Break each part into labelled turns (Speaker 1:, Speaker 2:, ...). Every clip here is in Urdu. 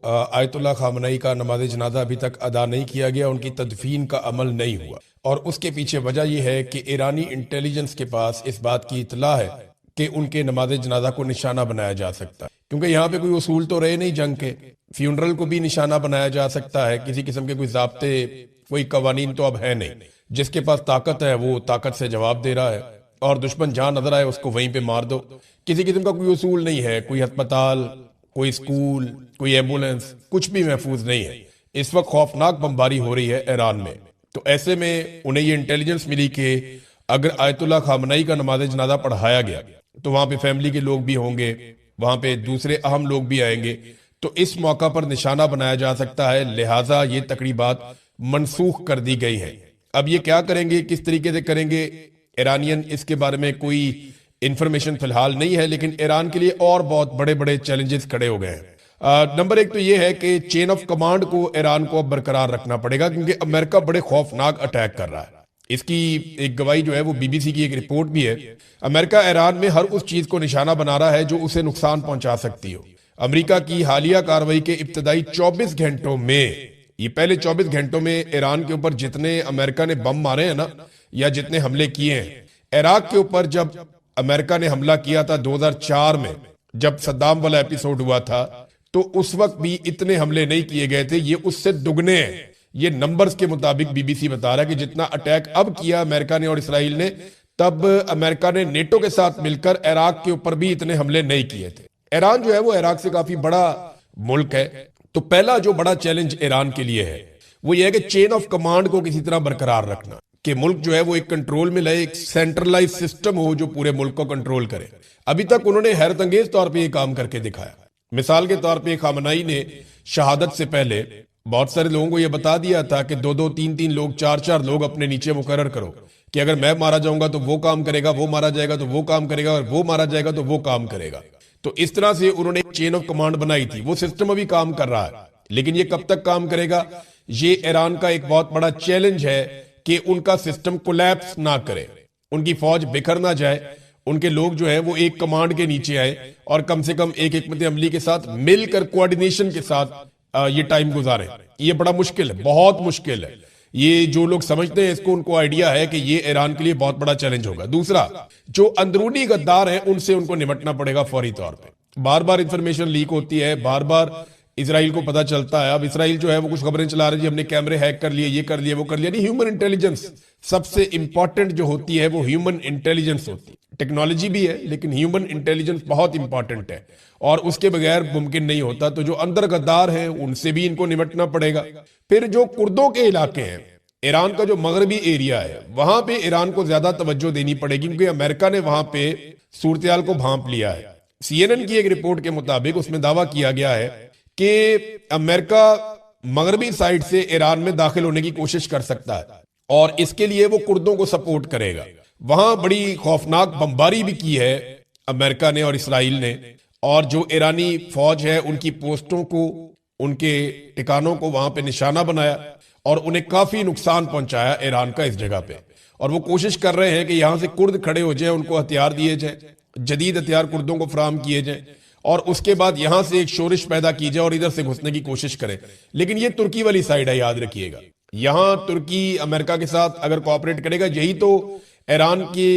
Speaker 1: آیت اللہ خامنئی کا نماز جنازہ ابھی تک ادا نہیں کیا گیا، ان کی تدفین کا عمل نہیں ہوا، اور اس کے پیچھے وجہ یہ ہے کہ ایرانی انٹیلیجنس کے پاس اس بات کی اطلاع ہے کہ ان کے نماز جنازہ کو نشانہ بنایا جا سکتا ہے، کیونکہ یہاں پہ کوئی اصول تو رہے نہیں جنگ کے۔ فیونرل کو بھی نشانہ بنایا جا سکتا ہے، کسی قسم کے کوئی ضابطے، کوئی قوانین تو اب ہے نہیں۔ جس کے پاس طاقت ہے وہ طاقت سے جواب دے رہا ہے، اور دشمن جہاں نظر آئے اس کو وہیں پہ مار دو۔ کسی قسم کا کوئی اصول نہیں ہے، کوئی ہسپتال، کوئی اسکول، کوئی ایمبولینس، کچھ بھی محفوظ نہیں ہے۔ اس وقت خوفناک بمباری ہو رہی ہے ایران میں، تو ایسے میں انہیں یہ انٹیلیجنس ملی کہ اگر آیت اللہ خامنئی کا نماز جنازہ پڑھایا گیا تو وہاں پہ فیملی کے لوگ بھی ہوں گے، وہاں پہ دوسرے اہم لوگ بھی آئیں گے، تو اس موقع پر نشانہ بنایا جا سکتا ہے، لہٰذا یہ تقریبات منسوخ کر دی گئی ہیں۔ اب یہ کیا کریں گے، کس طریقے سے کریں گے، ایرانین اس کے بارے میں کوئی انفارمیشن فی الحال نہیں ہے، لیکن ایران کے لیے اور بہت بڑے بڑے چیلنجز کھڑے ہو گئے ہیں۔ نمبر ایک تو یہ ہے کہ چین آف کمانڈ کو ایران کو اب برقرار رکھنا پڑے گا، کیونکہ امریکہ بڑے خوفناک اٹیک کر رہا ہے۔ اس کی ایک گواہی جو ہے وہ بی بی سی کی ایک رپورٹ بھی ہے۔ امریکہ ایران میں ہر اس چیز کو نشانہ بنا رہا ہے جو اسے نقصان پہنچا سکتی ہو۔ امریکہ کی حالیہ کارروائی کے ابتدائی 24 گھنٹوں میں، یہ پہلے 24 گھنٹوں میں ایران کے اوپر جتنے امریکہ نے بم مارے ہیں نا، یا جتنے حملے کیے ہیں، عراق کے اوپر جب امریکہ نے حملہ کیا تھا 2004 میں، جب صدام والا ایپیسوڈ ہوا تھا، تو اس وقت بھی اتنے حملے نہیں کیے گئے تھے، یہ اس سے دگنے ہیں۔ یہ نمبرز کے مطابق بی بی سی بتا رہا ہے کہ جتنا اٹیک اب کیا امریکہ نے اور اسرائیل نے، تب امریکہ نے نیٹو کے ساتھ مل کر عراق کے اوپر بھی اتنے حملے نہیں کیے تھے۔ ایران جو ہے وہ عراق سے کافی بڑا ملک ہے، تو پہلا جو بڑا چیلنج ایران کے لیے ہے وہ یہ ہے کہ چین آف کمانڈ کو کسی طرح برقرار رکھنا، کہ ملک جو ہے وہ ایک کنٹرول میں لائے، ایک سینٹرلائز سسٹم ہو جو پورے ملک کو کنٹرول کرے۔ ابھی تک انہوں نے حیرت انگیز طور پہ یہ کام کر کے دکھایا۔ مثال کے طور پہ خامنئی نے شہادت سے پہلے بہت سارے لوگوں کو یہ بتا دیا تھا کہ 2-2 3-3 لوگ، 4-4 لوگ اپنے نیچے مقرر کرو کہ اگر میں مارا جاؤں گا تو وہ کام کرے گا، وہ مارا جائے گا تو وہ کام کرے گا، اور وہ مارا جائے گا تو وہ کام کرے گا۔ تو اس طرح سے انہوں نے چین آف کمانڈ بنائی تھی، وہ سسٹم ابھی کام کر رہا ہے، لیکن یہ کب تک کام کرے گا، یہ ایران کا ایک بہت بڑا چیلنج ہے کہ ان کا سسٹم کولیپس نہ کرے، ان کی فوج بکھر نہ جائے، ان کے لوگ جو ہیں وہ ایک کمانڈ کے نیچے آئے اور کم سے کم ایک حکمت عملی کے ساتھ مل کر کوارڈینیشن کے ساتھ یہ ٹائم گزاریں۔ یہ بڑا مشکل ہے، بہت مشکل ہے۔ یہ جو لوگ سمجھتے ہیں اس کو، ان کو آئیڈیا ہے کہ یہ ایران کے لیے بہت بڑا چیلنج ہوگا۔ دوسرا، جو اندرونی غدار ہیں ان سے ان کو نمٹنا پڑے گا فوری طور پہ۔ بار بار انفارمیشن لیک ہوتی ہے، بار بار اسرائیل کو پتا چلتا ہے۔ اب اسرائیل جو ہے وہ کچھ خبریں چلا رہی جی ہم نے کیمرے ہیک کر لیے، یہ کر لیا، وہ کر لیا۔ نہیں، ہیومن انٹیلیجنس سب سے امپورٹنٹ جو ہوتی ہے وہ ہیومن انٹیلیجنس ہوتی ہے۔ ٹیکنالوجی بھی ہے لیکن ہیومن انٹیلیجنس بہت امپورٹنٹ ہے، اور اس کے بغیر ممکن نہیں ہوتا۔ تو جو اندر غدار ہیں ان سے بھی ان کو نمٹنا پڑے گا۔ پھر جو کردوں کے علاقے ہیں، ایران کا جو مغربی ایریا ہے، وہاں پہ ایران کو زیادہ توجہ دینی پڑے گی، کیونکہ امریکہ نے وہاں پہ صورتحال کو بھانپ لیا ہے۔ سی این این کی ایک رپورٹ کے مطابق اس میں دعویٰ کیا گیا ہے کہ امریکہ مغربی سائڈ سے ایران میں داخل ہونے کی کوشش کر سکتا ہے، اور اس کے لیے وہ کردوں کو سپورٹ کرے گا۔ وہاں بڑی خوفناک بمباری بھی کی ہے امریکہ نے اور اسرائیل نے، اور جو ایرانی فوج ہے ان کی پوسٹوں کو، ان کے ٹھکانوں کو وہاں پہ نشانہ بنایا، اور انہیں کافی نقصان پہنچایا ایران کا اس جگہ پہ۔ اور وہ کوشش کر رہے ہیں کہ یہاں سے کرد کھڑے ہو جائیں، ان کو ہتھیار دیے جائیں، جدید ہتھیار کردوں کو فراہم کیے جائیں، اور اس کے بعد یہاں سے ایک شورش پیدا کی جائے اور ادھر سے گھسنے کی کوشش کریں۔ لیکن یہ ترکی والی سائڈ ہے، یاد رکھیے گا۔ یہاں ترکی امریکہ کے ساتھ اگر کوآپریٹ کرے گا، یہی تو ایران کے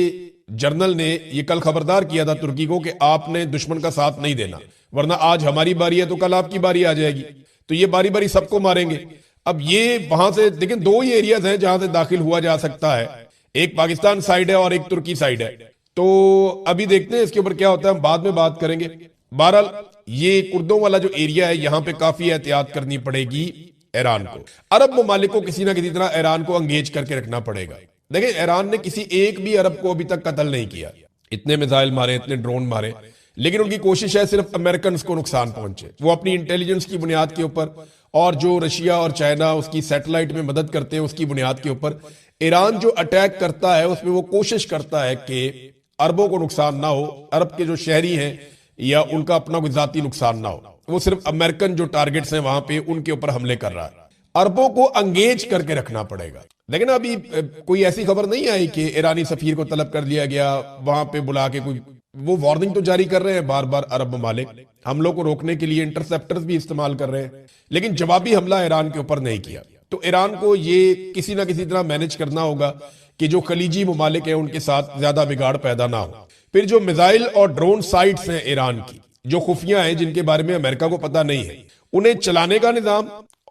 Speaker 1: جرنل نے یہ کل خبردار کیا تھا ترکی کو کہ آپ نے دشمن کا ساتھ نہیں دینا، ورنہ آج ہماری باری ہے تو کل آپ کی باری آ جائے گی، تو یہ باری باری سب کو ماریں گے۔ اب یہ وہاں سے لیکن 2 ہی ایریاز ہیں جہاں سے داخل ہوا جا سکتا ہے، ایک پاکستان سائیڈ ہے اور ایک ترکی سائیڈ ہے۔ تو ابھی دیکھتے ہیں اس کے اوپر کیا ہوتا ہے، ہم بعد میں بات کریں گے۔ بہرحال یہ کردوں والا جو ایریا ہے یہاں پہ کافی احتیاط کرنی پڑے گی ایران کو۔ عرب ممالک کو کسی نہ کسی طرح ایران کو انگیج کر کے رکھنا پڑے گا۔ دیکھیں، ایران نے کسی ایک بھی عرب کو ابھی تک قتل نہیں کیا، اتنے میزائل مارے، اتنے ڈرون مارے، لیکن ان کی کوشش ہے صرف امریکنز کو نقصان پہنچے۔ وہ اپنی انٹیلیجنس کی بنیاد کے اوپر، اور جو رشیا اور چائنا اس کی سیٹلائٹ میں مدد کرتے ہیں اس کی بنیاد کے اوپر، ایران جو اٹیک کرتا ہے اس میں وہ کوشش کرتا ہے کہ عربوں کو نقصان نہ ہو، عرب کے جو شہری ہیں یا ان کا اپنا کوئی ذاتی نقصان نہ ہو۔ وہ صرف امریکن جو ٹارگٹس ہیں وہاں پہ ان کے اوپر حملے کر رہا ہے۔ عربوں کو انگیج کر کے رکھنا پڑے گا۔ لیکن ابھی کوئی ایسی خبر نہیں آئی کہ ایرانی سفیر کو طلب کر لیا گیا، وہاں پہ بلا کے کوئی وہ وارننگ تو جاری کر رہے ہیں بار بار عرب ممالک، حملوں کو روکنے کے لیے انٹرسپٹرز بھی استعمال کر رہے ہیں، لیکن جوابی حملہ ایران کے اوپر نہیں کیا. تو ایران کو یہ کسی نہ کسی طرح مینج کرنا ہوگا کہ جو خلیجی ممالک ہیں ان کے ساتھ زیادہ بگاڑ پیدا نہ ہو. پھر جو میزائل اور ڈرون سائٹس ہیں ایران کی، جو خفیہ ہیں، جن کے بارے میں امریکہ کو پتہ نہیں ہے، انہیں چلانے کا نظام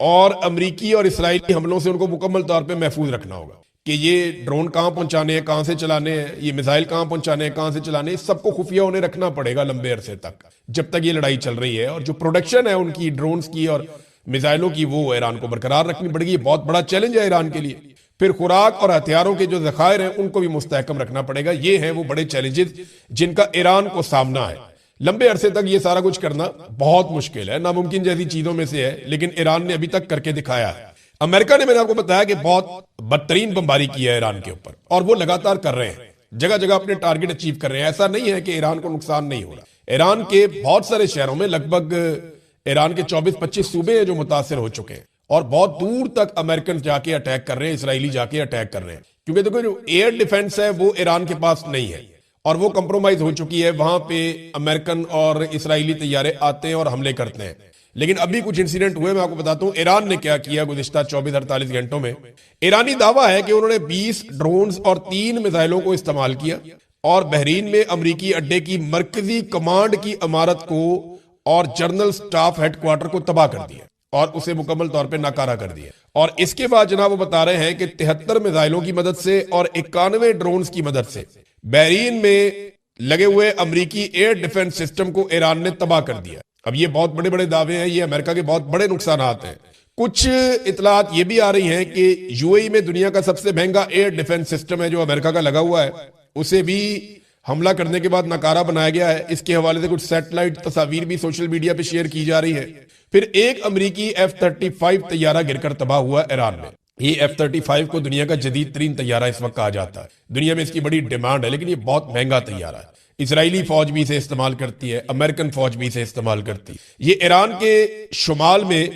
Speaker 1: اور امریکی اور اسرائیلی حملوں سے ان کو مکمل طور پہ محفوظ رکھنا ہوگا کہ یہ ڈرون کہاں پہنچانے ہیں، کہاں سے چلانے ہیں، یہ میزائل کہاں پہنچانے ہیں، کہاں سے چلانے ہیں، سب کو خفیہ انہیں رکھنا پڑے گا لمبے عرصے تک جب تک یہ لڑائی چل رہی ہے. اور جو پروڈکشن ہے ان کی ڈرونز کی اور میزائلوں کی، وہ ایران کو برقرار رکھنی پڑے گی. یہ بہت بڑا چیلنج ہے ایران کے لیے. پھر خوراک اور ہتھیاروں کے جو ذخائر ہیں ان کو بھی مستحکم رکھنا پڑے گا. یہ ہیں وہ بڑے چیلنجز جن کا ایران کو سامنا ہے. لمبے عرصے تک یہ سارا کچھ کرنا بہت مشکل ہے، ناممکن جیسی چیزوں میں سے ہے، لیکن ایران نے ابھی تک کر کے دکھایا ہے. امریکہ نے، میں نے آپ کو بتایا کہ بہت بدترین بمباری کی ہے ایران کے اوپر، اور وہ لگاتار کر رہے ہیں، جگہ جگہ اپنے ٹارگٹ اچیو کر رہے ہیں. ایسا نہیں ہے کہ ایران کو نقصان نہیں ہو رہا. ایران کے بہت سارے شہروں میں، لگ بھگ ایران کے 24-25 صوبے ہیں جو متاثر ہو چکے ہیں، اور بہت دور تک امریکن جا کے اٹیک کر رہے ہیں، اسرائیلی جا کے اٹیک کر رہے ہیں. کیونکہ دیکھو جو ایئر ڈیفنس ہے وہ ایران کے پاس نہیں ہے، اور وہ کمپرومائز ہو چکی ہے. وہاں پہ امریکن اور اسرائیلی طیارے آتے ہیں اور حملے کرتے ہیں. لیکن ابھی کچھ انسیڈنٹ ہوئے، میں آپ کو بتاتا ہوں ایران نے کیا کیا گزشتہ 24-48 گھنٹوں میں. ایرانی دعویٰ ہے کہ انہوں نے 20 ڈرونز اور 3 میزائلوں کو استعمال کیا، اور بحرین میں امریکی اڈے کی مرکزی کمانڈ کی عمارت کو اور جنرل سٹاف ہیڈ کوارٹر کو تباہ کر دیا اور اسے مکمل طور پہ ناکارہ کر دیا. اور اس کے بعد جناب وہ بتا رہے ہیں کہ 73 میزائلوں کی مدد سے اور 91 ڈرونز کی مدد سے بحرین میں لگے ہوئے امریکی ایئر ڈیفنس سسٹم کو ایران نے تباہ کر دیا. اب یہ بہت بڑے بڑے دعوے ہیں، یہ امریکہ کے بہت بڑے نقصانات ہیں. کچھ اطلاعات یہ بھی آ رہی ہیں کہ یو اے ای میں دنیا کا سب سے مہنگا ایئر ڈیفنس سسٹم ہے جو امریکہ کا لگا ہوا ہے، اسے بھی حملہ کرنے کے بعد ناکارہ بنایا گیا ہے. اس کے حوالے سے کچھ سیٹلائٹ تصاویر بھی سوشل میڈیا پہ شیئر کی جا رہی ہیں. پھر ایک امریکی F-35 طیارہ گر کر تباہ ہوا ہے ایران میں. یہ F-35 کو دنیا کا جدید ترین طیارہ اس وقت کہا جاتا ہے. دنیا میں اس کی بڑی ڈیمانڈ ہے، لیکن یہ بہت مہنگا طیارہ ہے. اسرائیلی فوج بھی اسے استعمال کرتی ہے، امریکن فوج بھی اسے استعمال کرتی ہے. یہ ایران کے شمال میں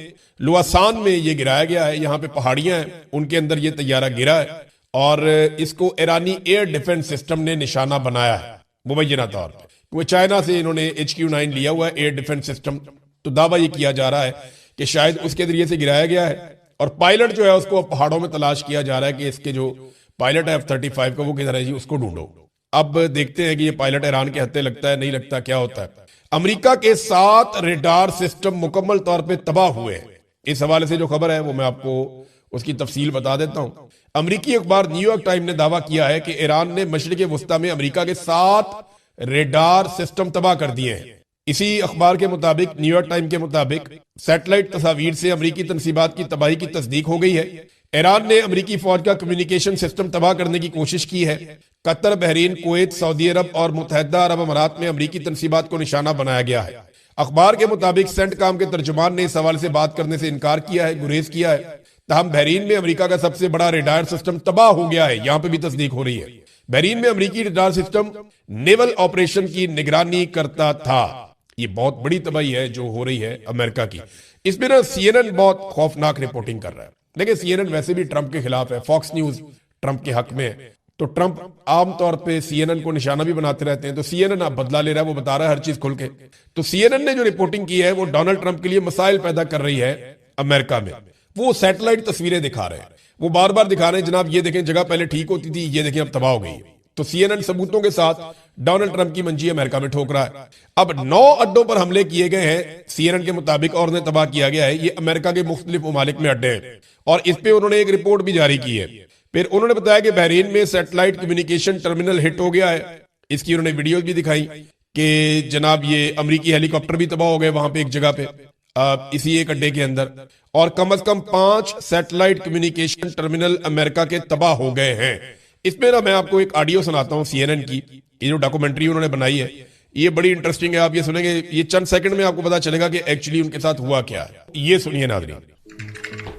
Speaker 1: لواسان میں یہ گرایا گیا ہے، یہاں پہ پہاڑیاں ہیں، ان کے اندر یہ طیارہ گرا ہے، اور اس کو ایرانی ایئر ڈیفنس سسٹم نے نشانہ بنایا ہے مبینہ طور پہ. وہ چائنا سے انہوں نے HQ-9 لیا ہوا ہے ایئر ڈیفنس سسٹم. تو دعویٰ یہ کیا جا رہا ہے کہ شاید اس کے ذریعے سے گرایا گیا ہے، اور پائلٹ جو ہے اس کو پہاڑوں میں تلاش کیا جا رہا ہے کہ اس کے جو پائلٹ ہے F-35 کا وہ کدھر ہے جی، اس کو ڈھونڈو. اب دیکھتے ہیں کہ یہ پائلٹ ایران کے ہتھے لگتا ہے نہیں لگتا، کیا ہوتا ہے. امریکہ کے 7 ریڈار سسٹم مکمل طور پہ تباہ ہوئے ہیں. اس حوالے سے جو خبر ہے وہ میں آپ کو اس کی تفصیل بتا دیتا ہوں. امریکی اخبار نیو یارک ٹائم نے دعویٰ کیا ہے کہ ایران نے مشرق وسطیٰ میں امریکہ کے 7 ریڈار سسٹم تباہ کر دیے ہیں. اسی اخبار کے مطابق، نیو یارک ٹائم کے مطابق، سیٹلائٹ تصاویر سے امریکی تنصیبات کی تباہی کی تصدیق ہو گئی ہے. ایران نے امریکی فوج کا کمیونیکیشن سسٹم تباہ کرنے کی کوشش کی ہے. قطر، بحرین، کویت، سعودی عرب اور متحدہ عرب امارات میں امریکی تنصیبات کو نشانہ بنایا گیا ہے. اخبار کے مطابق سینٹ کام کے ترجمان نے اس حوالے سے بات کرنے سے انکار کیا ہے، گریز کیا ہے. تاہم بحرین میں امریکہ کا سب سے بڑا ریڈار سسٹم تباہ ہو گیا ہے، یہاں پہ بھی تصدیق ہو رہی ہے. بحرین میں امریکی ریڈار سسٹم نیول آپریشن کی نگرانی کرتا تھا. یہ بہت بڑی تباہی ہے جو ہو رہی ہے امریکہ کی. اس میں نا CNN بہت خوفناک رپورٹنگ کر رہا ہے. دیکھیں CNN ویسے بھی ٹرمپ کے خلاف ہے، فاکس نیوز ٹرمپ کے حق میں ہے، تو ٹرمپ عام طور پہ CNN کو نشانہ بھی بناتے رہتے ہیں. تو CNN اب بدلہ لے رہا ہے، وہ بتا رہا ہے ہر چیز کھل کے. تو CNN نے جو رپورٹنگ کی ہے وہ ڈونلڈ ٹرمپ کے لیے مسائل پیدا کر رہی ہے امریکہ میں. وہ سیٹلائٹ تصویریں دکھا رہے ہیں، وہ بار بار دکھا رہے ہیں جناب یہ دیکھیں جگہ پہلے ٹھیک ہوتی تھی، یہ دیکھیں اب تباہ ہو گئی. تو CNN ثبوتوں کے ساتھ ڈونلڈ ٹرمپ کی منجی امریکہ میں ٹھوک رہا ہے. اب 9 اڈوں پر حملے کیے گئے ہیں CNN کے مطابق، اور انہیں تباہ کیا گیا ہے. یہ امریکہ کے مختلف ممالک میں اڈے ہیں، اور اس پہ انہوں نے ایک رپورٹ بھی جاری کی ہے. پھر انہوں نے بتایا کہ بحرین میں سیٹلائٹ کمیونیکیشن ٹرمینل ہٹ ہو گیا ہے. اس کی انہوں نے ویڈیوز بھی دکھائی کہ جناب یہ امریکی ہیلی کاپٹر بھی تباہ ہو گئے وہاں پہ ایک جگہ پہ، اسی ایک اڈے کے اندر. اور کم از کم 5 سیٹلائٹ کمیونیکیشن ٹرمینل امریکہ کے تباہ ہو گئے ہیں. اس میں نا میں آپ کو ایک آڈیو سناتا ہوں CNN کی، یہ جو ڈاکومنٹری انہوں نے بنائی ہے یہ بڑی انٹرسٹنگ ہے. آپ یہ سنیں گے، یہ چند سیکنڈ میں آپ کو پتا چلے گا کہ ایکچولی ان کے ساتھ ہوا کیا ہے. یہ سنیے ناظرین.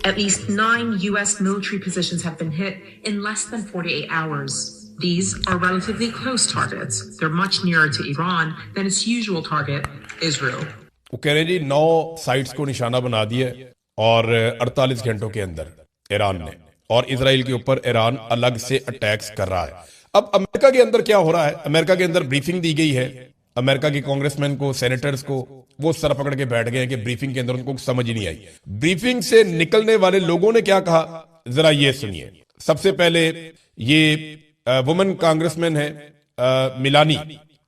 Speaker 2: At least 9 US military positions have been hit in less than 48 hours. These are relatively close targets. They're much nearer to Iran than its usual target, Israel.
Speaker 1: وہ کہہ رہے ہیں جی 9 سائٹس کو نشانہ بنا دیا اور 48 گھنٹوں کے اندر ایران نے، اور اسرائیل کے اوپر ایران الگ سے اٹیکس کر رہا ہے. اب امریکہ کے اندر کیا ہو رہا ہے؟ امریکہ کے اندر بریفنگ دی گئی ہے امریکہ کے کانگریس مین کو، سینیٹرز کو، وہ سر پکڑ کے بیٹھ گئے ہیں کہ بریفنگ کے اندر ان کو سمجھ ہی نہیں آئی۔ بریفنگ سے نکلنے والے لوگوں نے کیا کہا ذرا یہ سنیے۔ سب سے پہلے یہ وومن کانگریس مین ہے ملانی،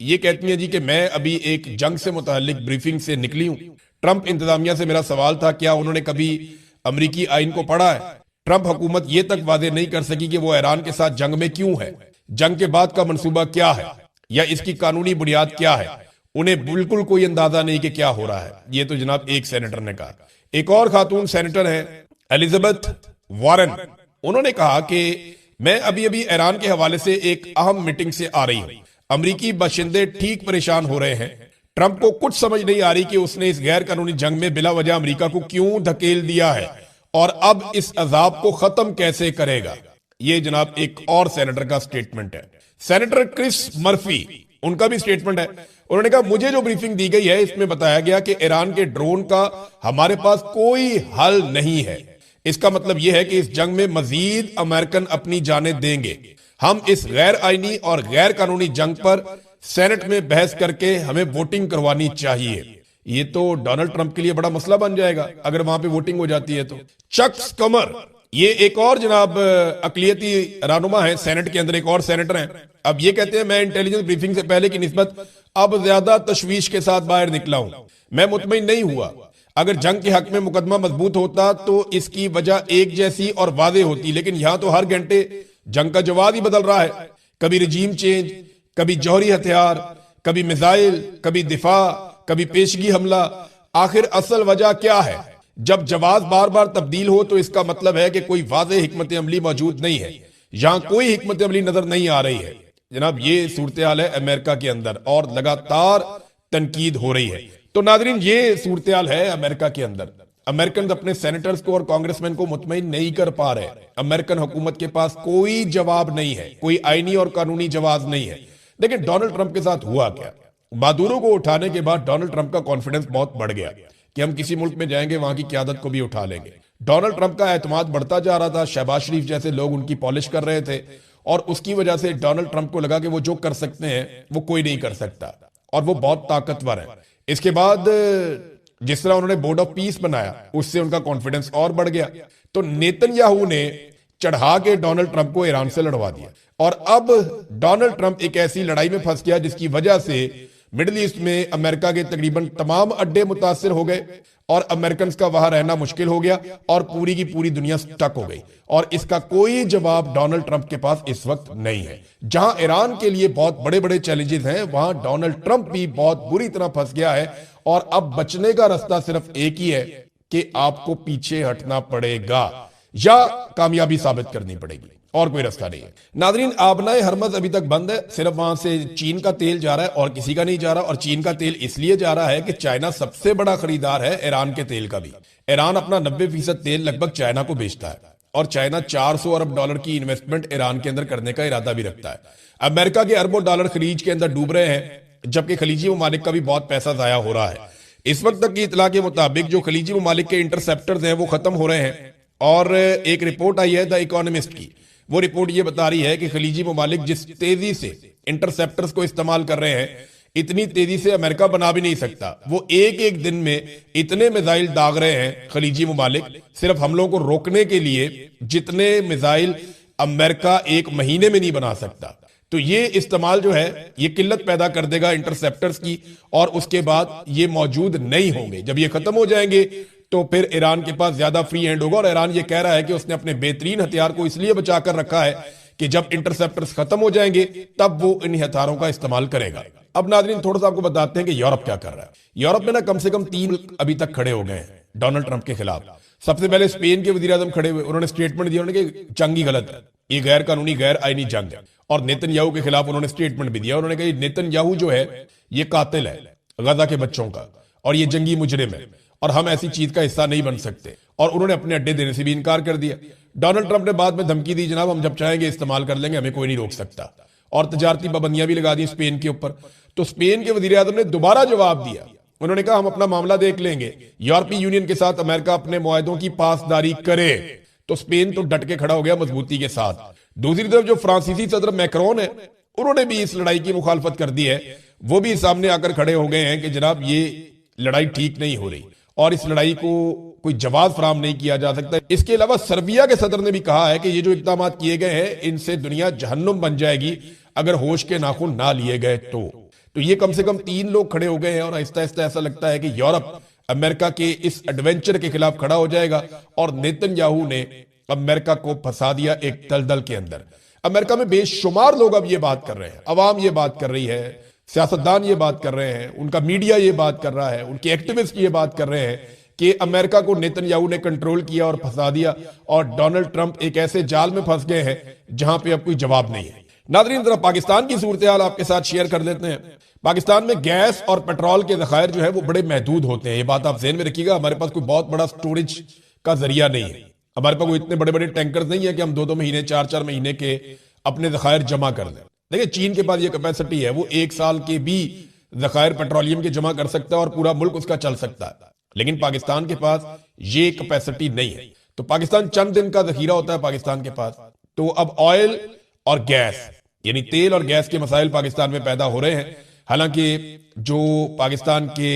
Speaker 1: یہ کہتی ہیں جی کہ میں ابھی ایک جنگ سے متعلق بریفنگ سے نکلی ہوں، ٹرمپ انتظامیہ سے میرا سوال تھا کیا انہوں نے کبھی امریکی آئین کو پڑھا ہے؟ ٹرمپ حکومت یہ تک واضح نہیں کر سکی کہ وہ ایران کے ساتھ جنگ میں کیوں ہے، جنگ کے بعد کا منصوبہ کیا ہے یا اس کی قانونی بنیاد کیا ہے، انہیں بالکل کوئی اندازہ نہیں کہ کیا ہو رہا ہے۔ یہ تو جناب ایک سینیٹر نے کہا۔ ایک اور خاتون سینیٹر ہیں ایلزابتھ وارن، انہوں نے کہا کہ میں ابھی ایران کے حوالے سے ایک اہم میٹنگ سے آ رہی ہوں، امریکی باشندے ٹھیک پریشان ہو رہے ہیں، ٹرمپ کو کچھ سمجھ نہیں آ رہی کہ اس نے اس غیر قانونی جنگ میں بلا وجہ امریکہ کو کیوں دھکیل دیا ہے اور اب اس عذاب کو ختم کیسے کرے گا۔ یہ جناب ایک اور سینیٹر کا سٹیٹمنٹ ہے۔ سینیٹر کرس مرفی، ان کا بھی سٹیٹمنٹ ہے، انہوں نے کہا مجھے جو بریفنگ دی گئی ہے اس میں بتایا گیا کہ ایران کے ڈرون کا ہمارے پاس کوئی حل نہیں ہے، اس کا مطلب یہ ہے کہ اس جنگ میں مزید امریکن اپنی جانیں دیں گے، ہم اس غیر آئینی اور غیر قانونی جنگ پر سینٹ میں بحث کر کے ہمیں ووٹنگ کروانی چاہیے۔ یہ تو ڈونلڈ ٹرمپ کے لیے بڑا مسئلہ بن جائے گا اگر وہاں پہ ووٹنگ ہو جاتی ہے تو۔ چک سکمر، یہ ایک اور جناب اقلیتی رہنما ہے سینٹ کے اندر، ایک اور سینیٹر ہیں، اب یہ کہتے ہیں میں انٹیلیجنس بریفنگ سے پہلے کی نسبت اب زیادہ تشویش کے ساتھ باہر نکلا ہوں، میں مطمئن نہیں ہوا، اگر جنگ کے حق میں مقدمہ مضبوط ہوتا تو اس کی وجہ ایک جیسی اور واضح ہوتی، لیکن یہاں تو ہر گھنٹے جنگ کا جواز ہی بدل رہا ہے، کبھی رجیم چینج، کبھی جوہری ہتھیار، کبھی میزائل، کبھی دفاع، کبھی پیشگی حملہ۔ آخر اصل وجہ کیا ہے؟ جب جواز بار بار تبدیل ہو تو اس کا مطلب ہے کہ کوئی واضح حکمت عملی موجود نہیں ہے، یہاں کوئی حکمت عملی نظر نہیں آ رہی ہے۔ جناب یہ صورتحال ہے امریکہ کے اندر اور لگاتار تنقید ہو رہی ہے۔ تو ناظرین یہ صورتحال ہے امریکہ کے اندر، امریکن اپنے سینیٹرز کو اور کانگریس مین کو مطمئن نہیں کر پا رہے، امریکن حکومت کے پاس کوئی جواب نہیں ہے، کوئی آئینی اور قانونی جواز نہیں ہے۔ لیکن ڈونلڈ ٹرمپ کے ساتھ ہوا کیا؟ مادورو کو اٹھانے کے بعد ڈونلڈ ٹرمپ کا کانفیڈنس بہت بڑھ گیا کہ ہم کسی ملک میں جائیں گے وہاں کی قیادت کو بھی اٹھا لیں گے۔ ڈونلڈ ٹرمپ کا اعتماد بڑھتا جا رہا تھا، شہباز شریف جیسے لوگ ان کی پالش کر رہے تھے اور اس کی وجہ سے ڈونلڈ ٹرمپ کو لگا کہ وہ جو کر سکتے ہیں وہ کوئی نہیں کر سکتا اور وہ بہت طاقتور ہے۔ اس کے بعد جس طرح انہوں نے بورڈ آف پیس بنایا اس سے ان کا کانفیڈنس اور بڑھ گیا، تو نیتن یاہو نے چڑھا کے ڈونلڈ ٹرمپ کو ایران سے لڑوا دیا اور اب ڈونلڈ ٹرمپ ایک ایسی لڑائی میں پھنس گیا جس کی وجہ سے مڈل ایسٹ میں امریکہ کے تقریباً تمام اڈے متاثر ہو گئے اور امریکنز کا وہاں رہنا مشکل ہو گیا اور پوری کی پوری دنیا سٹک ہو گئی، اور اس کا کوئی جواب ڈونلڈ ٹرمپ کے پاس اس وقت نہیں ہے۔ جہاں ایران کے لیے بہت بڑے بڑے چیلنجز ہیں وہاں ڈونلڈ ٹرمپ بھی بہت بری طرح پھنس گیا ہے اور اب بچنے کا رستہ صرف ایک ہی ہے کہ آپ کو پیچھے ہٹنا پڑے گا یا کامیابی ثابت کرنی پڑے گی، اور کوئی رستہ نہیں ہے۔ ناظرین آبنائے ہرمز ابھی تک بند ہے، صرف وہاں سے چین کا تیل جا رہا ہے اور کسی کا نہیں جا رہا، اور چین کا تیل اس لیے جا رہا ہے کہ چائنا سب سے بڑا خریدار ہے ایران کے تیل کا بھی۔ ایران اپنا 90% تیل لگ بھگ چائنا کو بیچتا ہے اور چائنا $400 ارب کی انویسٹمنٹ ایران کے اندر کرنے کا ارادہ بھی رکھتا ہے۔ امریکہ کے اربوں ڈالر خلیج کے اندر ڈوب رہے ہیں جبکہ خلیجی ممالک کا بھی بہت پیسہ ضائع ہو رہا ہے۔ اس وقت تک کی اطلاع کے مطابق جو خلیجی ممالک کے انٹرسپٹرز ہیں وہ ختم ہو رہے ہیں، اور ایک رپورٹ آئی ہے دا اکانومسٹ کی، وہ رپورٹ یہ بتا رہی ہے کہ خلیجی ممالک جس تیزی سے انٹرسپٹرز کو استعمال کر رہے ہیں اتنی تیزی سے امریکہ بنا بھی نہیں سکتا۔ وہ ایک دن میں اتنے میزائل داغ رہے ہیں خلیجی ممالک صرف حملوں کو روکنے کے لیے جتنے میزائل امریکہ ایک مہینے میں نہیں بنا سکتا۔ تو یہ استعمال جو ہے یہ قلت پیدا کر دے گا انٹرسپٹرز کی، اور اس کے بعد یہ موجود نہیں ہوں گے۔ جب یہ ختم ہو جائیں گے تو پھر ایران کے پاس زیادہ فری ہینڈ ہوگا، اور ایران یہ کہہ رہا ہے کہ اس نے اپنے بہترین ہتھیار کو اس لیے بچا کر رکھا ہے کہ جب انٹرسپٹرز ختم ہو جائیں گے تب وہ ان ہتھیاروں کا استعمال کرے گا۔ اب ناظرین تھوڑا سا آپ کو بتاتے ہیں کہ یورپ کیا کر رہا ہے۔ یورپ میں کم سے کم 3 ملک ابھی تک کھڑے ہو گئے ہیں ڈونلڈ ٹرمپ کے خلاف۔ سب سے پہلے اسپین کے وزیر اعظم کھڑے ہوئے، انہوں نے سٹیٹمنٹ دیا کہ جنگ ہی غلط ہے، یہ غیر قانونی غیر آئینی جنگ ہے، اور نیتن یاہو کے خلاف انہوں نے سٹیٹمنٹ بھی دیا، انہوں نے کہا نیتن یاہو جو ہے یہ قاتل ہے غزہ کے بچوں کا اور یہ جنگی مجرم ہے اور ہم ایسی چیز کا حصہ نہیں بن سکتے، اور انہوں نے اپنے اڈے دینے سے بھی انکار کر دیا۔ ڈونلڈ ٹرمپ نے بعد میں دھمکی دی جناب ہم جب چاہیں گے استعمال کر لیں گے، ہمیں کوئی نہیں روک سکتا، اور تجارتی پابندیاں بھی لگا دی اسپین کے اوپر۔ تو اسپین کے وزیر اعظم نے دوبارہ جواب دیا، انہوں نے کہا ہم اپنا معاملہ دیکھ لیں گے، یورپی یونین کے ساتھ امریکہ اپنے معاہدوں کی پاسداری کرے۔ تو اسپین تو ڈٹ کے کھڑا ہو گیا مضبوطی کے ساتھ. دوسری طرف جو فرانسیسی صدر میکرون ہے انہوں نے بھی اس لڑائی کی مخالفت کر دی ہے. وہ بھی سامنے آ کر کھڑے ہو گئے ہیں کہ جناب یہ لڑائی ٹھیک نہیں ہو رہی اور اس لڑائی کو کوئی جواز فراہم نہیں کیا جا سکتا. اس کے علاوہ سربیا کے صدر نے بھی کہا ہے کہ یہ جو اقدامات کیے گئے ہیں ان سے دنیا جہنم بن جائے گی اگر ہوش کے ناخن نہ لیے گئے تو یہ کم سے کم 3 لوگ کھڑے ہو گئے ہیں اور آہستہ آہستہ ایسا لگتا ہے کہ یورپ امریکہ کے اس ایڈونچر کے خلاف کھڑا ہو جائے گا. اور نیتن یاہو نے امریکہ کو پھنسا دیا ایک دلدل کے اندر. امریکہ میں بے شمار لوگ اب یہ بات کر رہے ہیں, عوام یہ بات کر رہی ہے, سیاستدان یہ بات کر رہے ہیں, ان کا میڈیا یہ بات کر رہا ہے, ان کے ایکٹیوسٹ یہ بات کر رہے ہیں کہ امریکہ کو نیتن یاہو نے کنٹرول کیا اور پھنسا دیا اور ڈونلڈ ٹرمپ ایک ایسے جال میں پھنس گئے ہیں جہاں پہ اب کوئی جواب نہیں ہے. ناظرین ذرا پاکستان کی صورتحال آپ کے ساتھ شیئر کر دیتے ہیں. پاکستان میں گیس اور پیٹرول کے ذخائر جو ہے وہ بڑے محدود ہوتے ہیں, یہ بات آپ ذہن میں رکھیے گا. ہمارے پاس کوئی بہت بڑا سٹوریج کا ذریعہ نہیں ہے, ہمارے پاس کوئی اتنے بڑے بڑے ٹینکرز نہیں ہے کہ ہم 2 مہینے 4 مہینے کے اپنے ذخائر جمع کر دیں. دیکھیں چین کے پاس یہ کیپیسٹی ہے, وہ 1 سال کے بھی ذخائر پیٹرولیم کے جمع کر سکتا ہے اور پورا ملک اس کا چل سکتا ہے, لیکن پاکستان کے پاس یہ کیپیسٹی نہیں ہے. تو پاکستان چند دن کا ذخیرہ ہوتا ہے پاکستان کے پاس. تو اب آئل اور گیس یعنی تیل اور گیس کے مسائل پاکستان میں پیدا ہو رہے ہیں. حالانکہ جو پاکستان کے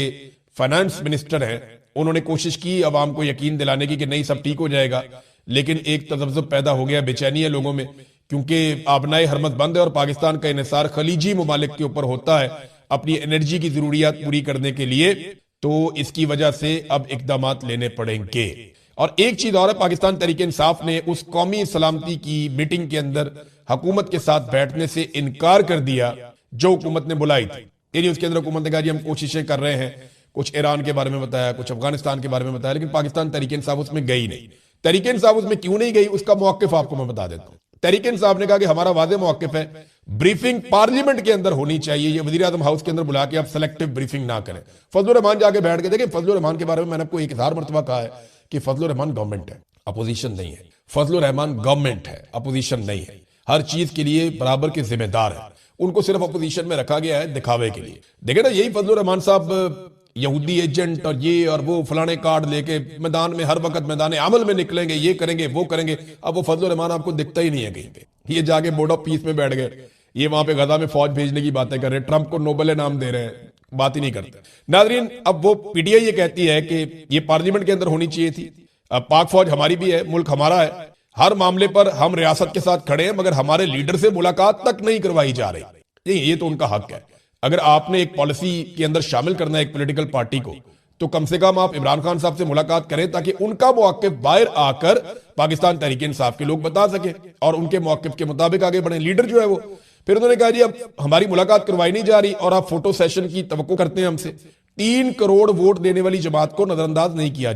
Speaker 1: فائنانس منسٹر ہیں انہوں نے کوشش کی عوام کو یقین دلانے کی کہ نہیں سب ٹھیک ہو جائے گا, لیکن ایک تذبذب پیدا ہو گیا, بے چینی ہے لوگوں میں, کیونکہ آبنائے حرمت بند ہے اور پاکستان کا انحصار خلیجی ممالک کے اوپر ہوتا ہے اپنی انرجی کی ضروریات پوری کرنے کے لیے. تو اس کی وجہ سے اب اقدامات لینے پڑیں گے. اور ایک چیز اور ہے, پاکستان تحریک انصاف نے اس قومی سلامتی کی میٹنگ کے اندر حکومت کے ساتھ بیٹھنے سے انکار کر دیا جو حکومت نے بلائی تھی. یعنی اس کے اندر حکومت نے کہا جی ہم کوششیں کر رہے ہیں, کچھ ایران کے بارے میں بتایا, کچھ افغانستان کے بارے میں بتایا, لیکن پاکستان تحریک انصاف اس میں گئی نہیں. تحریک انصاف اس میں کیوں نہیں گئی اس کا موقف آپ کو میں بتا دیتا ہوں. تحریک انصاف نے کہا کہ ہمارا واضح موقف ہے, بریفنگ پارلیمنٹ کے اندر ہونی چاہیے, یہ وزیر اعظم ہاؤس کے اندر بلا کے آپ سلیکٹو بریفنگ نہ کریں. فضل الرحمان جا کے بیٹھ کے دیکھیں, فضل الرحمان کے بارے میں نے آپ کو 1000 مرتبہ کہا ہے کہ فضل الرحمان گورنمنٹ ہے, اپوزیشن نہیں ہے. فضل الرحمان گورنمنٹ ہے, اپوزیشن نہیں ہے, ہر چیز کے لیے برابر کے ذمہ دار ہے. ان کو صرف اپوزیشن میں رکھا گیا ہے دکھاوے کے لیے. دیکھیں نا یہی فضل الرحمان صاحب یہودی ایجنٹ اور یہ اور وہ فلانے کارڈ لے کے میدان میں ہر وقت میدان عمل میں نکلیں گے, یہ کریں گے وہ کریں گے. اب وہ فضل الرحمان آپ کو دکھتا ہی نہیں ہے کہیں پہ. یہ جا کے بورڈ آف پیس میں بیٹھ گئے, یہ وہاں پہ غزہ میں فوج بھیجنے کی باتیں کر رہے ہیں, ٹرمپ کو نوبل انعام دے رہے ہیں, بات ہی نہیں کرتے. ناظرین اب وہ پی ٹی آئی یہ کہتی ہے کہ یہ پارلیمنٹ کے اندر ہونی چاہیے تھی. اب پاک فوج ہماری بھی ہے, ملک ہمارا ہے, ہر معاملے پر ہم ریاست کے ساتھ کھڑے ہیں, مگر ہمارے لیڈر سے ملاقات تک نہیں کروائی جا رہی. یہ تو ان کا حق ہے. اگر آپ نے ایک پالیسی کے اندر شامل کرنا ہے ایک پولیٹیکل پارٹی کو, تو کم سے کم آپ عمران خان صاحب سے ملاقات کریں تاکہ ان کا موقف باہر آ کر پاکستان تحریک انصاف کے لوگ بتا سکیں اور ان کے موقف کے مطابق آگے بڑھیں. لیڈر جو ہے وہ پھر انہوں نے کہا جی اب ہماری ملاقات کروائی نہیں جا رہی اور آپ فوٹو سیشن کی توقع کرتے ہیں ہم سے. 3 کروڑ ووٹ دینے والی جماعت کو نظر انداز نہیں کیا جائے.